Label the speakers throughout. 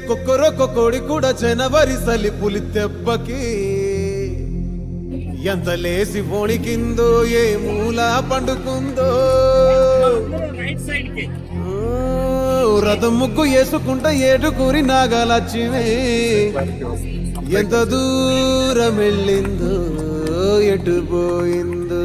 Speaker 1: కొక్కరొక్క కోడి కూడా జనవరి సలి పులి దెబ్బకి ఎంత లేసి వణికిందో ఏ మూల పండుకుందో రథం ముగ్గు వేసుకుంటా ఏడుకూరి నాగలక్ష్మి ఎంత దూరం వెళ్ళిందో ఎటు పోయిందో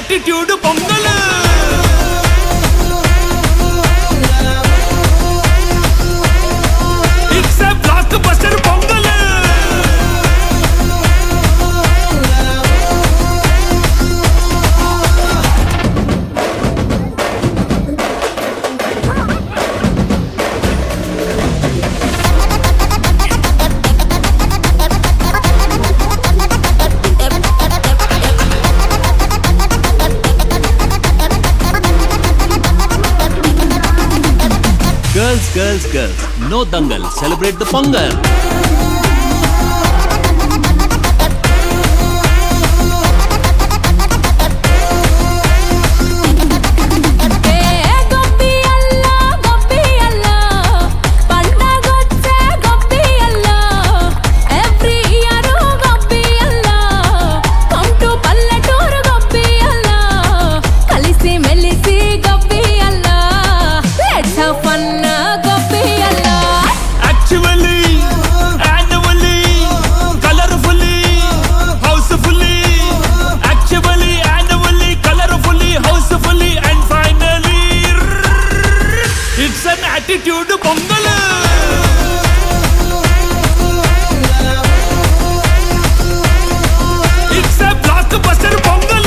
Speaker 2: attitude pongal it's a blockbuster pongal Girls, no dangal, celebrate the Pongal. Attitude pongal it's a blockbuster pongal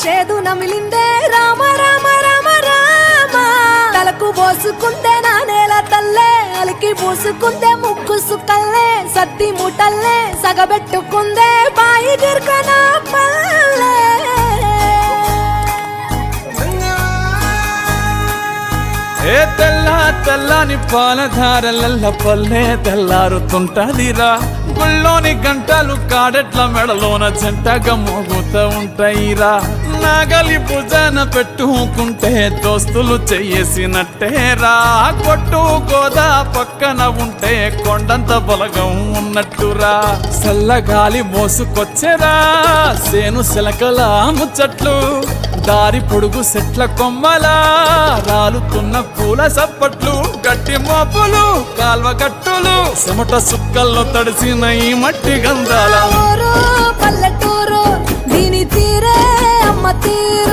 Speaker 3: చేదు నమిలిందే రామ రామ రామ రామ తలకు పోసుకుందే నా నేల తల్లే అలికి పూసుకుందే ముక్కు సుక్కల్లే సత్తి మూటల్లే సగబెట్టుకుందే బాయి గిర్కన పల్లె
Speaker 2: ఏ తెల్లని పాలధారలల్ల పల్లె తెల్లారుతుంటదిరా గుళ్ళోని గంటలు కాడెట్ల మెడలోన జంటగా మోగుతూ ఉంటాయిరా నాగలి భుజాన పెట్టుకుంటే దోస్తులు చెయ్యేసినట్టేరా కొట్టు గోదా పక్కన ఉంటే కొండంత బలగం ఉన్నట్టురా చల్లగాలి మోసుకొచ్చెరా సేను సిలకల ముచ్చట్లు దారి పొడుగు సెట్ల కొమ్మలా రాలుతున్న పూల సప్పట్లు గట్టి మోపులు కాల్వ గట్టులు చెమట సుక్కల్లో తడిసిన ఈ మట్టి గంధాల
Speaker 3: పల్లెటూరు దీని తీరే అమ్మ తీరు